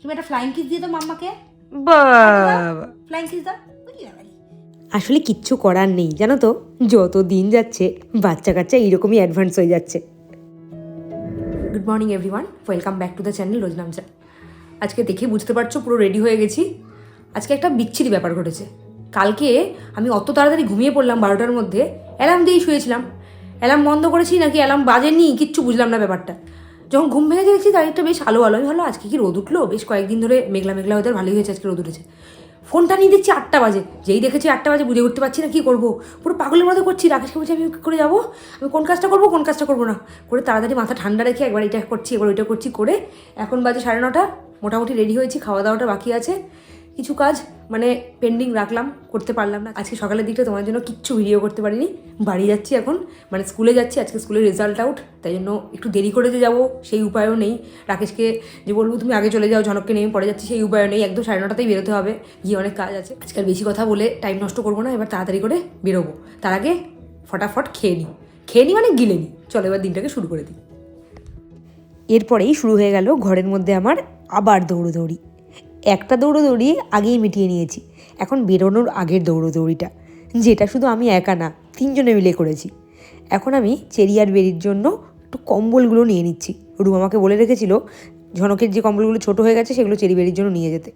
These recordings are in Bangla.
তুমি একটা ফ্লাইং কিস দিয়ে দাও মাম্মাকে। বাবা ফ্লাইং কিস দাও। আসলে কিচ্ছু করার নেই জানো তো, যত দিন যাচ্ছে বাচ্চা কাচ্চা এইরকমই অ্যাডভান্স হয়ে যাচ্ছে। Good morning everyone, welcome back to the channel Roznamcha. আজকে দেখে বুঝতে পারছো পুরো রেডি হয়ে গেছি। আজকে একটা বিচ্ছিরি ব্যাপার ঘটেছে। কালকে আমি অত তাড়াতাড়ি ঘুমিয়ে পড়লাম 12টার মধ্যে, অ্যালার্ম দিয়েই শুয়েছিলাম। অ্যালার্ম বন্ধ করেছি নাকি অ্যালার্ম বাজেনি কিচ্ছু বুঝলাম না ব্যাপারটা। যখন ঘুম ভেঙে দেখছি তারিখটা বেশ আলো আলো, আমি ভালো আজকে কি রোদ উঠলো, বেশ কয়েকদিন ধরে মেঘলা মেঘলা ওদের ভালোই হয়েছে, আজকে রোদ উঠেছে। ফোনটা নিয়ে দেখছি 8টা বাজে, যেই দেখেছি 8টা বাজে বুঝে উঠতে পারছি না কী করবো, পুরো পাগলের মতো করছি। রাকেশকে বলছি আমি কী করে যাবো, আমি কোন কাজটা করবো কোন কাজটা করবো না করে তাড়াতাড়ি মাথা ঠান্ডা রেখে একবার এটা করছি একবার ওইটা করছি করে এখন বাজে 9:30, মোটামুটি রেডি হয়েছি। খাওয়া দাওয়াটা বাকি আছে, কিছু কাজ মানে পেন্ডিং রাখলাম, করতে পারলাম না। আজকে সকালের দিকটা তোমার জন্য কিচ্ছু ভিডিও করতে পারিনি। বাড়ি যাচ্ছি এখন, মানে স্কুলে যাচ্ছি, আজকে স্কুলের রেজাল্ট আউট, তাই জন্য একটু দেরি করে যে যাবো সেই উপায়ও নেই। রাকেশকে যে বলবো তুমি আগে চলে যাও, ঝনককে নেমে পড়ে যাচ্ছি সেই উপায়ও নেই। একদম 9:30তেই বেরোতে হবে, গিয়ে অনেক কাজ আছে। আজকাল বেশি কথা বলে টাইম নষ্ট করবো না, এবার তাড়াতাড়ি করে বেরোবো। তার আগে ফটাফট খেয়ে নিই মানে গিলে নিই। চলো এবার দিনটাকে শুরু করে দিই। এরপরেই শুরু হয়ে গেল ঘরের মধ্যে আমার আবার দৌড়োদৌড়ি। একটা দৌড়োদৌড়ি আগেই মিটিয়ে নিয়েছি, এখন বেরোনোর আগের দৌড়োদৌড়িটা, যেটা শুধু আমি একা না 3 জনে মিলে করেছি। এখন আমি চেরি আর বেরির জন্য একটু কম্বলগুলো নিয়ে নিচ্ছি। রুম আমাকে বলে রেখেছিল ঝনকের যে কম্বলগুলো ছোটো হয়ে গেছে সেগুলো চেরি বেরির জন্য নিয়ে যেতে,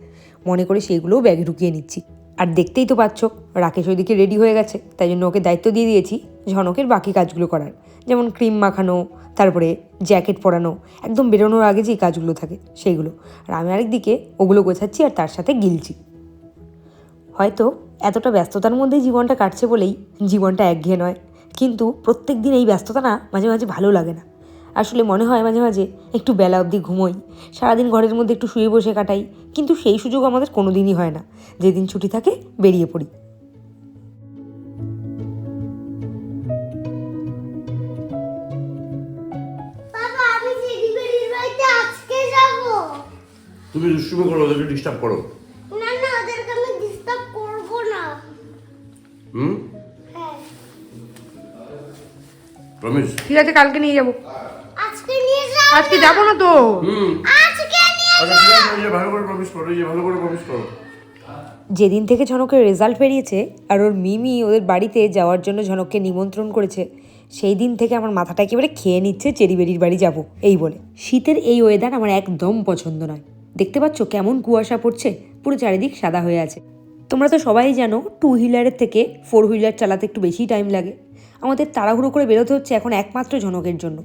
মনে করে সেইগুলোও ব্যাগে ঢুকিয়ে নিচ্ছি। আর দেখতেই তো পাচ্ছ রাকেশ ওইদিকে রেডি হয়ে গেছে, তাই জন্য ওকে দায়িত্ব দিয়ে দিয়েছি ঝনকের বাকি কাজগুলো করার, যেমন ক্রিম মাখানো, তারপরে জ্যাকেট পরানো, একদম বেরোনোর আগে যে কাজগুলো থাকে সেইগুলো। আর আমি আরেকদিকে ওগুলো গোছাচ্ছি আর তার সাথে গিলছি। হয়তো এতটা ব্যস্ততার মধ্যেই জীবনটা কাটছে বলেই জীবনটা একঘেয়ে নয়, কিন্তু প্রত্যেক দিন এই ব্যস্ততা না মাঝে মাঝে ভালো লাগে না। আসলে মনে হয় মাঝে মাঝে একটু বেলা অবধি ঘুমোই, সারাদিন ঘরের মধ্যে একটু শুয়ে বসে কাটাই, কিন্তু সেই সুযোগ আমাদের কোনো দিনই হয় না। যেদিন ছুটি থাকে বেরিয়ে পড়ি। তুমি দুষ্টুমি করো, ওদেরকে ডিস্টার্ব করো না না, ওদেরকে আমি ডিস্টার্ব করব না। হ্যাঁ প্রমিস? ঠিক আছে, কালকে নিয়ে যাবো। আজকে নিয়ে যাও। আজকে যাবো না তো। আজকে নিয়ে আচ্ছা ঠিক আছে, এই যে ভালো করে প্রমিস করো, এই যে ভালো করে প্রমিস করো। যেদিন থেকে ঝনকের রেজাল্ট বেরিয়েছে আর ওর মিমি ওদের বাড়িতে যাওয়ার জন্য ঝনককে নিমন্ত্রণ করেছে, সেই দিন থেকে আমার মাথাটা একেবারে খেয়ে নিচ্ছে চেরি বেরির বাড়ি যাব এই বলে। শীতের এই ওয়েদার আমার একদম পছন্দ নয়। দেখতে পাচ্ছ কেমন কুয়াশা পড়ছে, পুরো চারিদিক সাদা হয়ে আছে। তোমরা তো সবাই জানো 2 হুইলারের থেকে 4 হুইলার চালাতে একটু বেশি টাইম লাগে। আমাদের তাড়াহুড়ো করে বেরোতে হচ্ছে এখন একমাত্র ঝনকের জন্য।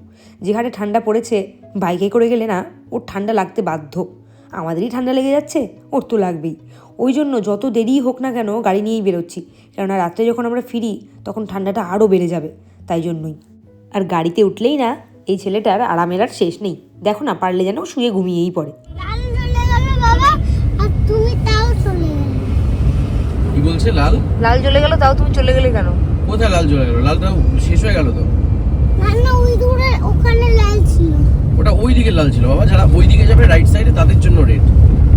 যে হারে ঠান্ডা পড়েছে, বাইকে করে গেলে না ওর ঠান্ডা লাগতে বাধ্য। আমাদেরই ঠান্ডা লেগে যাচ্ছে, ওর তো লাগবেই। ওই জন্য যত দেরিই হোক না কেন গাড়ি নিয়েই বেরোচ্ছি, কেননা রাত্রে যখন আমরা ফিরি তখন ঠান্ডাটা আরও বেড়ে যাবে, তাই জন্যই। আর গাড়িতে উঠলেই না এই ছেলেটার আরামের আর শেষ নেই। দেখো না, পারলে যেন শুয়ে ঘুমিয়েই পড়ে। লাল চলে গেল বাবা, আর তুমি তাও চলে গেলে। কি বলছে? লাল লাল জ্বলে গেল, তাও তুমি চলে গেলে কেন? কোথায় লাল জ্বলে গেল? লালটা শেষ হয়ে গেল তো। না না, ওই দূরে ওখানে লাল ছিল। ওটা ওই দিকে লাল ছিল বাবা, যারা ওই দিকে যাবে রাইট সাইডে তাদের জন্য রেড,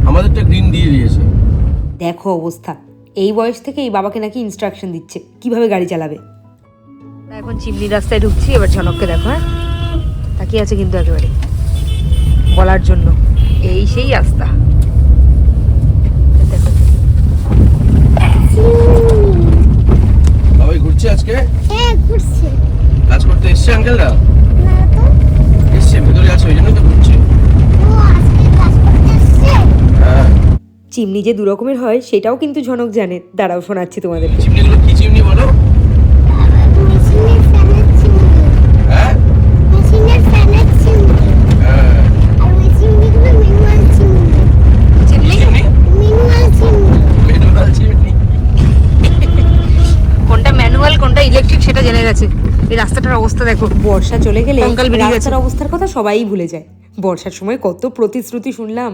আমাদেরটা গ্রিন দিয়ে দিয়েছে। দেখো অবস্থা, এই বয়স থেকে এই বাবাকে নাকি ইনস্ট্রাকশন দিচ্ছে কিভাবে গাড়ি চালাবে। এখন চিমনি রাস্তায় ঢুকছি, এবার ঝনককে দেখো, হ্যাঁ তাকিয়ে আছে কিন্তু একেবারে বলার জন্য। এই সেই রাস্তা, দেখো। বাবাই ঘুরছে আজকে, হ্যাঁ ঘুরছে। কাজ করতে এসছে আঙ্কেলরা? না তো, এসছে, ভেতরে আছে, ওই জন্য তো ঘুরছে। ও আজকে কাজ করতে এসছে। হ্যাঁ, চিমনি যে 2 রকমের হয় সেটাও কিন্তু ঝনক জানে। দাঁড়াও শোনাচ্ছি তোমাদের। চিমনিগুলো কি চিমনি বলো? মেশিনের ফ্যানের চিমনি। হ্যাঁ মেশিনের ফ্যানের চিমনি। হ্যাঁ, আর ওই চিমনিগুলো manual chimney. Chimney manual chimney. Manual chimney. কোনটা ম্যানুয়াল কোনটা ইলেকট্রিক সেটা জেনে গেছে। এই রাস্তাটার অবস্থা দেখো, বর্ষা চলে গেলে রাস্তার অবস্থার কথা সবাই ভুলে যায়। বর্ষার সময় কত প্রতিশ্রুতি শুনলাম,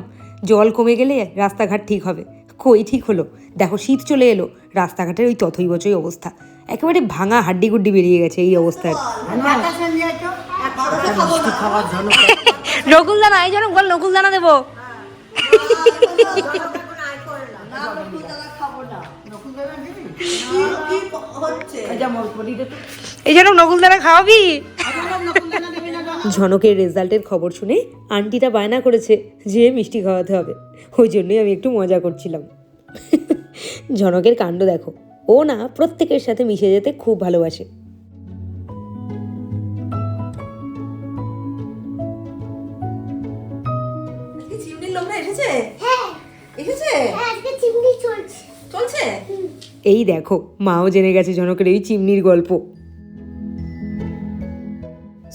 জল কমে গেলে রাস্তাঘাট ঠিক হবে, কই ঠিক হলো? দেখো শীত চলে এলো, রাস্তাঘাটের ওই তথই বচই অবস্থা, একেবারে ভাঙা হাড্ডি গুড্ডি বেরিয়ে গেছে এই অবস্থায়। নকুলদানা, এই জন্য বল নকুলদানা দেবো। এই জন্য নকুলদানা খাওয়াবি? ঝনকের রেজাল্টের খবর শুনে আন্টিটা বায়না করেছে যে মিষ্টি খাওয়াতে হবে, ওই জন্যই আমি একটু মজা করছিলাম। ঝনকের কাণ্ড দেখো, ও না প্রত্যেকের সাথে মিশে যেতে খুব ভালোবাসে। চিমনির লোকরা এসেছে? হ্যাঁ এসেছে? হ্যাঁ, আজকে চিমনি চলছে। চলছে? এই দেখো, মাও জেনে গেছে ঝনকের এই চিমনির গল্প।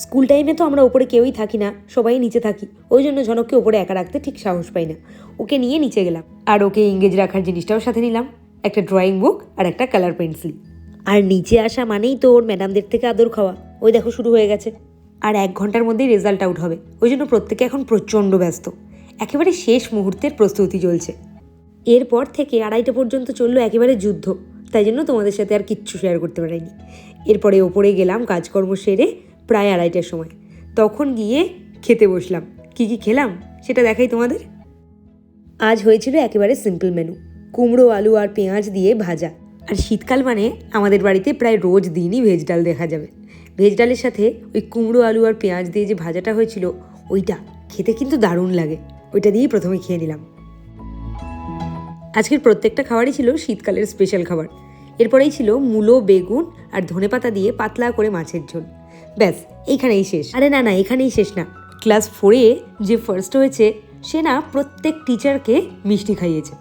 স্কুল টাইমে তো আমরা ওপরে কেউই থাকি না, সবাই নিচে থাকি, ওই জন্য ঝনককে ওপরে একা রাখতে ঠিক সাহস পাই না। ওকে নিয়ে নিচে গেলাম, আর ওকে ইংরেজ রাখার জিনিসটাও সাথে নিলাম, একটা ড্রয়িং বুক আর একটা কালার পেন্সিল। আর নিচে আসা মানেই তো ওর ম্যাডামদের থেকে আদর খাওয়া, ওই দেখো শুরু হয়ে গেছে। আর 1 ঘন্টার মধ্যেই রেজাল্ট আউট হবে, ওই জন্য প্রত্যেকে এখন প্রচণ্ড ব্যস্ত, একেবারে শেষ মুহূর্তের প্রস্তুতি চলছে। এরপর থেকে 2:30 পর্যন্ত চললো একেবারে যুদ্ধ, তাই জন্য তোমাদের সাথে আর কিচ্ছু শেয়ার করতে পারিনি। এরপরে ওপরে গেলাম কাজকর্ম সেরে প্রায় 2:30টার সময়, তখন গিয়ে খেতে বসলাম। কি কি খেলাম সেটা দেখাই তোমাদের। আজ হয়েছিল একেবারে সিম্পল মেনু, কুমড়ো আলু আর পেঁয়াজ দিয়ে ভাজা। আর শীতকাল মানে আমাদের বাড়িতে প্রায় রোজ দিনই ভেজ ডাল দেখা যাবে। ভেজ ডালের সাথে ওই কুমড়ো আলু আর পেঁয়াজ দিয়ে যে ভাজাটা হয়েছিল, ওইটা খেতে কিন্তু দারুণ লাগে, ওইটা দিয়েই প্রথমে খেয়ে নিলাম। আজকের প্রত্যেকটা খাবারই ছিল শীতকালের স্পেশাল খাবার। এরপরেই ছিল মূলো, বেগুন আর ধনেপাতা দিয়ে পাতলা করে মাছের ঝোল। ব্যাস এইখানেই শেষ। আরে না না, এখানেই শেষ না। ক্লাস 4-এ যে ফার্স্ট হয়েছে সে না প্রত্যেক টিচারকে মিষ্টি খাইয়েছে।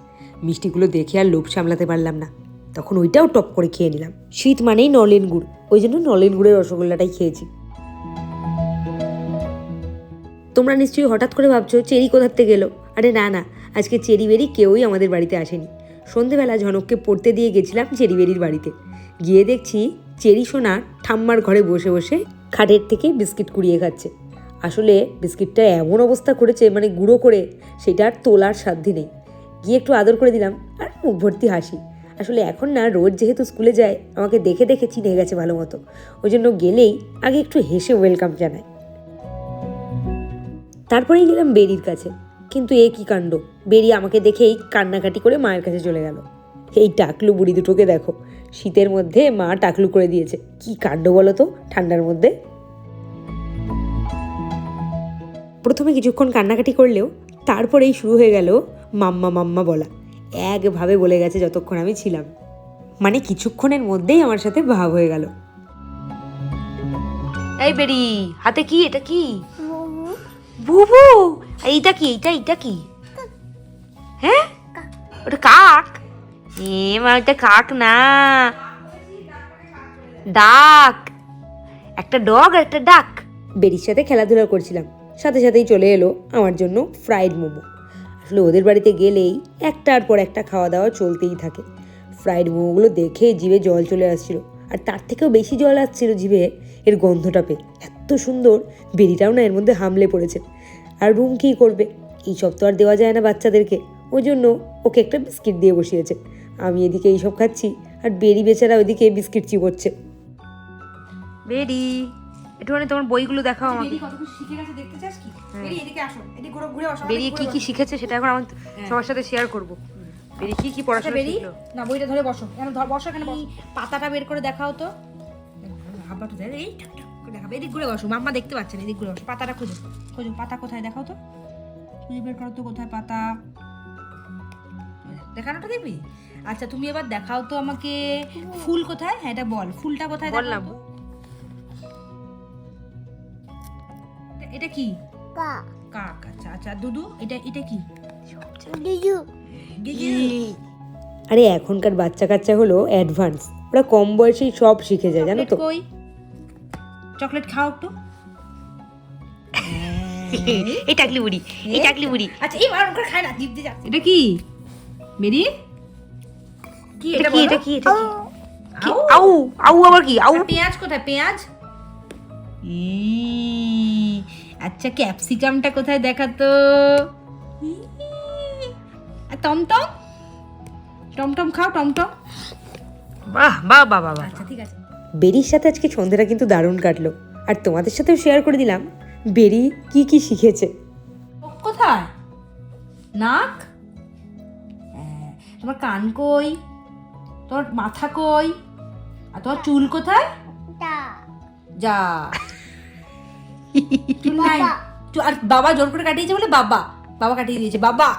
মিষ্টিগুলো দেখে আর লোভ সামলাতে পারলাম না, তখন ওইটাও টপ করে খেয়ে নিলাম। শীত মানেই নলেন গুড়, ওই জন্য নলেন গুড়ের রসগোল্লাটাই খেয়েছি। তোমরা নিশ্চয়ই হঠাৎ করে ভাবছো চেরি কোথার থেকে গেলো। আরে না না, আজকে চেরি বেরি কেউই আমাদের বাড়িতে আসেনি। সন্ধেবেলা ঝনককে পড়তে দিয়ে গেছিলাম চেরি বেরির বাড়িতে, গিয়ে দেখছি চেরি সোনা ঠাম্মার ঘরে বসে বসে খাটের থেকে বিস্কিট কুড়িয়ে খাচ্ছে। আসলে বিস্কিটটা এমন অবস্থা করেছে, মানে গুঁড়ো করে, সেটা আর তোলার সাধ্যি নেই। গিয়ে একটু আদর করে দিলাম, আর মুখ ভর্তি হাসি। আসলে এখন না রোজ যেহেতু স্কুলে যায়, আমাকে দেখে দেখে চিনে গেছে ভালো মতো, ওই জন্য গেলেই আগে একটু হেসে ওয়েলকাম জানায়। তারপরেই গেলাম বেরির কাছে, কিন্তু এ কি কাণ্ড, বেরি আমাকে দেখেই কান্নাকাটি করে মায়ের কাছে চলে গেল। এই টাকলু বুড়ি দুটোকে দেখো, শীতের মধ্যে মা টাকলু করে দিয়েছে, কি কাণ্ড বলো তো ঠান্ডার মধ্যে। প্রথমে কিছুক্ষণ কান্নাকাটি করলেও তারপরেই শুরু হয়ে গেল মাম্মা মাম্মা বলা, একভাবে বলে গেছে যতক্ষণ আমি ছিলাম, মানে কিছুক্ষণের মধ্যেই আমার সাথে ভাব হয়ে গেল। এই বেরি, হাতে কি, এটা কি? বুবু, এইটা কি, এইটা কি? হ্যাঁ, ওটা কাক? মা ওটা কাক না, ডাক, একটা ডগ আর একটা ডাক। বেরির সাথে খেলাধুলা করছিলাম, সাথে সাথেই চলে এলো আমার জন্য ফ্রাইড মোমো। আসলে ওদের বাড়িতে গেলেই একটার পর একটা খাওয়া দাওয়া চলতেই থাকে। ফ্রাইড মোমোগুলো দেখে জিভে জল চলে আসছিল, আর তার থেকেও বেশি জল আসছিল জিভে এর গন্ধটা পেয়ে। এত সুন্দর, বেরিটাও না এর মধ্যে হামলে পড়েছে। আর রুম কী করবে, এইসব তো আর দেওয়া যায় না বাচ্চাদেরকে, ওই জন্য ওকে একটা বিস্কিট দিয়ে বসিয়েছে। আমি এদিকে এইসব খাচ্ছি, আর বেরি বেচারা ওইদিকে বিস্কিট চিবোচ্ছে। বেরি, একটুখানি তোমার বইগুলো দেখাও আমাকে। কত কিছু শিখে গেছে, দেখতে চাস কি? বেরি এদিকে আসো, এদিকে ঘুরে আসো। বেরি কি কি শিখেছে সেটা এখন আমি সবার সাথে শেয়ার করব। বেরি কি কি পড়াশোনা বেরি শিখলো? না, বইটা ধরে বসো, এখানে বসো, এখানে বসো। পাতাটা বের করে দেখাও তো। হাবাটা দেখ, এই ঠাক ঠাক করে দেখাবে। এদিক ঘুরে বসো, মাম্মা দেখতে পাচ্ছে না, এদিক ঘুরে বসো। পাতাটা খোঁজো, খোঁজো, পাতা কোথায় দেখাও তো, খুঁজে বের করো তো কোথায় পাতা। দেখানোটা দেখবি? আচ্ছা তুমি এবার দেখাও তো আমাকে ফুল কোথায়। হ্যাঁ এটা বল, ফুলটা কোথায় বললাম। দেখাও তো। এটা কি? কাক। কাক। আচ্ছা আচ্ছা দুদু, এটা কি? ডিজু। আরে এখনকার বাচ্চা কাচ্চা হলো অ্যাডভান্স, ওরা কম বয়সেই সব শিখে যায় জানো তো। কই চকলেট খাও একটু। এই টাকলি বুড়ি, এই টাকলি বুড়ি। আচ্ছা এই মার করে খায় না, জিভ দিয়ে যাচ্ছে। এটা কি বেরি? কি এটা কি, এটা কি, এটা কি? আউ আউ আউ আবার কি? আউ। আর পেঁয়াজ কোথায়, পেঁয়াজ? আচ্ছা ক্যাপসিকামটা কোথায় দেখাতো? আর টমটম, টমটম খাও, টমটম। বাহ বাহ বাহ বাহ। আচ্ছা ঠিক আছে। বেরির সাথে আজকে সন্ধ্যাটা কিন্তু দারুণ কাটলো, আর তোমাদের সাথেও শেয়ার করে দিলাম বেরি কি কি শিখেছে। কোথায়? নাক? তোমার কান কই? তোমার মাথা কই? আর তোমার চুল কোথায়? তা। যা বাবা আর বাবা জোর করে কাটিয়েছে বলে বাবা বাবা কাটিয়ে দিয়েছে বাবা।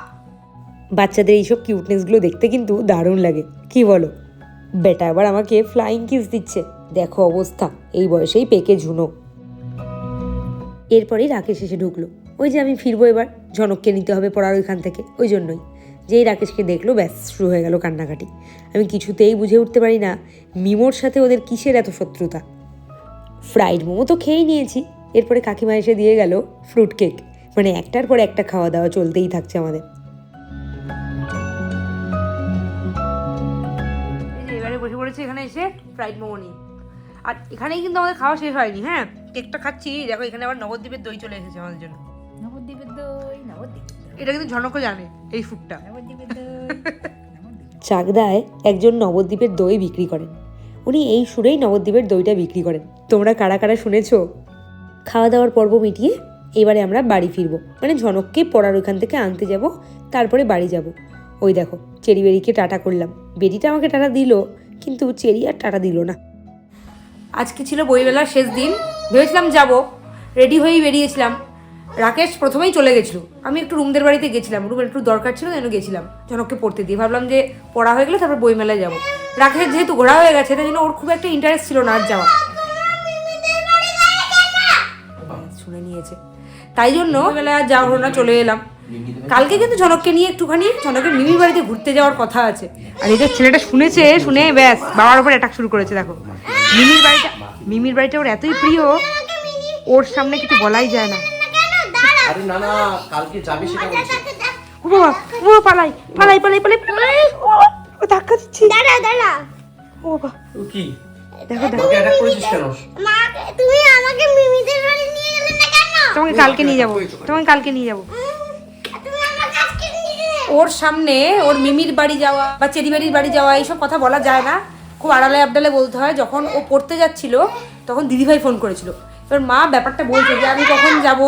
বাচ্চাদের এইসব কিউটনেসগুলো দেখতে কিন্তু দারুণ লাগে, কি বলো? বেটা আবার আমাকে ফ্লাইং কিস দিচ্ছে, দেখো অবস্থা, এই বয়সেই পেকে ঝুনো। এরপরেই রাকেশ এসে ঢুকলো। ওই যে আমি ফিরবো এবার, ঝনককে নিতে হবে পড়ার ওইখান থেকে, ওই জন্যই। যেই রাকেশকে দেখলো ব্যাস শুরু হয়ে গেল কান্নাকাটি। আমি কিছুতেই বুঝে উঠতে পারি না মিমোর সাথে ওদের কিসের এত শত্রুতা। ফ্রাইড মোমো তো খেয়েই নিয়েছি, এরপরে কাকিমা এসে দিয়ে গেল ফ্রুট কেক। মানে একটার পর একটা খাওয়া দাওয়া চলতেই থাকছে আমাদের। এবারে বসে পড়েছে এখানে এসে ফ্রাইড মোমো নিয়ে। আর এখানেই কিন্তু আমাদের খাওয়া শেষ হয়নি। হ্যাঁ, কেকটা খাচ্ছি, দেখো এখানে আবার নবদ্বীপের দই চলে এসেছে আমাদের জন্য। নবদ্বীপের দই, নবদ্বীপের দই, এটা কিন্তু ঝনকও জানে এই ফুডটা। নবদ্বীপের দই, নবদ্বীপের চাকদায় একজন নবদ্বীপের দই বিক্রি করেন, উনি এই সুরেই নবদ্বীপের দইটা বিক্রি করেন। তোমরা কারা কারা শুনেছো? খাওয়া দাওয়ার পর্ব মিটিয়ে এবারে আমরা বাড়ি ফিরবো, মানে ঝনককে পড়ার ওইখান থেকে আনতে যাব, তারপরে বাড়ি যাব। ওই দেখো চেরি বেরিকে টাটা করলাম, বেরিটা আমাকে টাটা দিল, কিন্তু চেরি আর টাটা দিল না। আজকে ছিল বইমেলার শেষ দিন, ভেবেছিলাম যাব, রেডি হয়েই বেরিয়েছিলাম। রাকেশ প্রথমেই চলে গেছিলো, আমি একটু রুমদের বাড়িতে গেছিলাম, রুমের একটু দরকার ছিল যেন গেছিলাম ঝনককে পড়তে দিয়ে। ভাবলাম যে পড়া হয়ে গেলে তারপর বইমেলায় যাবো। রাকেশের যেহেতু ঘোরা হয়ে গেছে তাই জন্য ওর খুব একটা ইন্টারেস্ট ছিল না আর যাওয়া, শুনে নিয়েছে, তাই জন্য বইমেলায় আর যাওয়া হলো না, চলে এলাম। কালকে কিন্তু ঝনককে নিয়ে একটুখানি ঝনকের মিমির বাড়িতে ঘুরতে যাওয়ার কথা আছে। আর এই যে ছেলেটা শুনেছে, শুনে ব্যাস বাবার উপর অ্যাটাক শুরু করেছে। দেখো মিমির বাড়িটা ওর এতই প্রিয়, ওর সামনে কিছু বলাই যায় না। আরে না না, কালকে যাবে সেটা বলছি। ও বাবা, ও পালাই পালাই পালাই পালাই পালাই, ও ধাক্কা দিচ্ছি। দাঁড়া দাঁড়া ও বাবা, ও কি দেখো দেখো, তোকে অ্যাটাক করেছিস কেন? মা তুমি আমাকে মিমিদের বাড়ি নিয়ে গেলে না কেন? তোমাকে কালকে নিয়ে যাবো, তোমাকে কালকে নিয়ে যাবো। তুমি আমাকে আজকে নিয়ে গেলে ওর সামনে ওর মিমির বাড়ি যাওয়া বা চেরি বাড়ির বাড়ি যাওয়া এইসব কথা বলা যায় না, খুব আড়ালে আবডালে বলতে হয়। যখন ও পড়তে যাচ্ছিল তখন দিদিভাই ফোন করেছিল, এবার মা ব্যাপারটা বলছে যে আমি কখন যাব,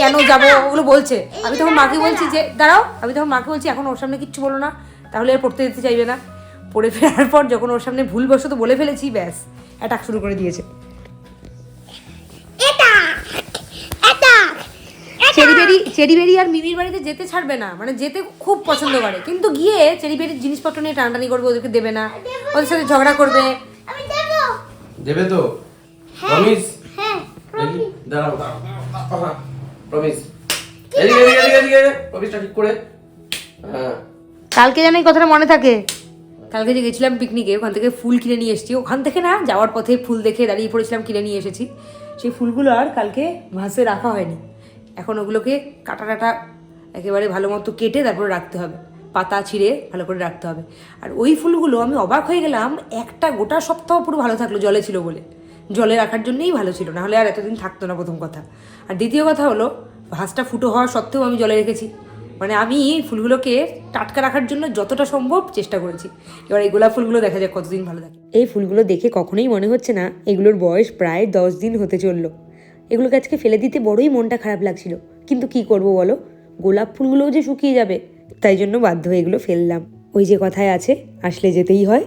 কেন যাব, ওগুলো বলছে। আমি তখন মাকে বলছি যে দাঁড়াও, আমি তখন মাকে বলছি এখন ওর সামনে কিচ্ছু বলো না, তাহলে আর পড়তে যেতে চাইবে না। পড়ে ফেরার পর যখন ওর সামনে ভুলবশত বলে ফেলেছি, ব্যাস অ্যাটাক শুরু করে দিয়েছে। এটা এটা চেরিবেরি আর মিমির বাড়িতে যেতে ছাড়বে না, মানে যেতে খুব পছন্দ করে, কিন্তু গিয়ে চেরিবেরির জিনিসপত্র নিয়ে টানাটানি করবে, ওদেরকে দেবে না, ওদের সাথে ঝগড়া করবে। আমি দেবো। দেবে তো? প্রমিস? হ্যাঁ দেখি দাঁড়াও, প্রমিস। এদিকে এদিকে এদিকে এদিকে, প্রমিসটা ঠিক করে। হ্যাঁ কালকে যেন এই কথাটা মনে থাকে। কালকে যে গেছিলাম পিকনিকে, ওখান থেকে ফুল কিনে নিয়ে এসেছি, ওখান থেকে না যাওয়ার পথে ফুল দেখে দাঁড়িয়ে পড়েছিলাম, কিনে নিয়ে এসেছি। সেই ফুলগুলো আর কালকে ভাসে রাখা হয়নি, এখন ওগুলোকে কাটা কাটা একেবারে ভালো মতো কেটে তারপরে রাখতে হবে, পাতা ছিঁড়ে ভালো করে রাখতে হবে। আর ওই ফুলগুলো আমি অবাক হয়ে গেলাম, একটা গোটা সপ্তাহ পুরো ভালো থাকলো, জলে ছিল বলে। জলে রাখার জন্যই ভালো ছিল, নাহলে আর এতদিন থাকতো না, প্রথম কথা। আর দ্বিতীয় কথা হলো ভাসটা ফুটো হওয়া সত্ত্বেও আমি জলে রেখেছি, মানে আমি ফুলগুলোকে টাটকা রাখার জন্য যতটা সম্ভব চেষ্টা করেছি। এবার এই গোলাপ ফুলগুলো দেখা যাক কতদিন ভালো থাকে। এই ফুলগুলো দেখে কখনোই মনে হচ্ছে না এগুলোর বয়স প্রায় 10 দিন হতে চললো। এগুলোকে আজকে ফেলে দিতে বড়ই মনটা খারাপ লাগছিল, কিন্তু কি করব বলো, গোলাপ ফুলগুলোও যে শুকিয়ে যাবে, তাই জন্য বাধ্য হয়ে এগুলো ফেললাম। ওই যে কথায় আছে, আসলে যেতেই হয়।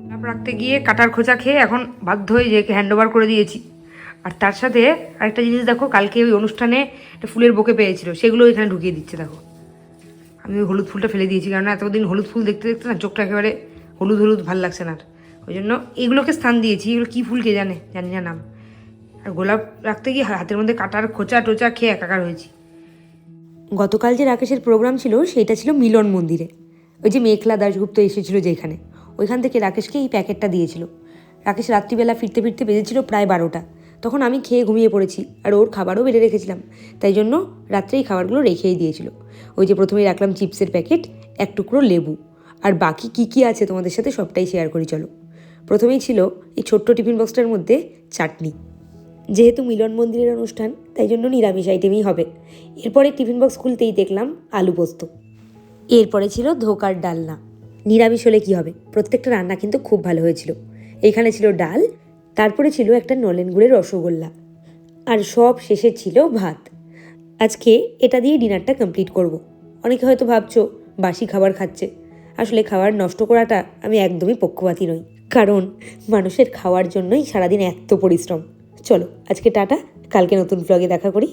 গোলাপ রাখতে গিয়ে কাটার খোঁচা খেয়ে এখন বাধ্য হয়ে যে হ্যান্ড ওভার করে দিয়েছি। আর তার সাথে আরেকটা জিনিস দেখো, কালকে ওই অনুষ্ঠানে একটা ফুলের বোকে পেয়েছিল, সেগুলো এখানে ঢুকিয়ে দিচ্ছে। দেখো আমি ওই হলুদ ফুলটা ফেলে দিয়েছি, কারণ এতদিন হলুদ ফুল দেখতে দেখতে না চোখটা একেবারে হলুদ হলুদ ভাল লাগছে না, ওই জন্য এগুলোকে স্থান দিয়েছি। এগুলো কী ফুল কে জানে, জানি না নাম। আর গোলাপ রাখতে গিয়ে হাতের মধ্যে কাটার খোঁচা টোচা খেয়ে একাকার হয়েছি। গতকাল যে রাকেশের প্রোগ্রাম ছিল সেটা ছিল মিলন মন্দিরে, ওই যে মেঘলা দাশগুপ্ত এসেছিল যেখানে, ওইখান থেকে রাকেশকে এই প্যাকেটটা দিয়েছিল। রাকেশ রাত্রিবেলা ফিরতে ফিরতে বেজেছিল প্রায় 12টা, তখন আমি খেয়ে ঘুমিয়ে পড়েছি, আর ওর খাবারও বেড়ে রেখেছিলাম, তাই জন্য রাত্রেই খাবারগুলো রেখেই দিয়েছিল। ওই যে প্রথমেই রাখলাম চিপসের প্যাকেট, এক টুকরো লেবু, আর বাকি কি কি আছে তোমাদের সাথে সবটাই শেয়ার করি চলো। প্রথমেই ছিল এই ছোট্ট টিফিন বক্সটার মধ্যে চাটনি, যেহেতু মিলন মন্দিরের অনুষ্ঠান তাই জন্য নিরামিষ আইটেমই হবে। এরপরে টিফিন বক্স খুলতেই দেখলাম আলু পোস্ত, এরপরে ছিল ধোকার ডালনা। নিরামিষ হলে কি হবে, প্রত্যেকটা রান্না কিন্তু খুব ভালো হয়েছিল। এইখানে ছিল ডাল, তারপরে ছিল একটা নলেন গুড়ের রসগোল্লা, আর সব শেষে ছিল ভাত। আজকে এটা দিয়ে ডিনারটা কমপ্লিট করব। অনেকে হয়তো ভাবছো বাসি খাবার খাচ্ছে, আসলে খাবার নষ্ট করাটা আমি একদমই পক্ষপাতী নই, কারণ মানুষের খাওয়ার জন্যই সারাদিন এত পরিশ্রম। চলো আজকে টাটা, কালকে নতুন ব্লগে দেখা করি।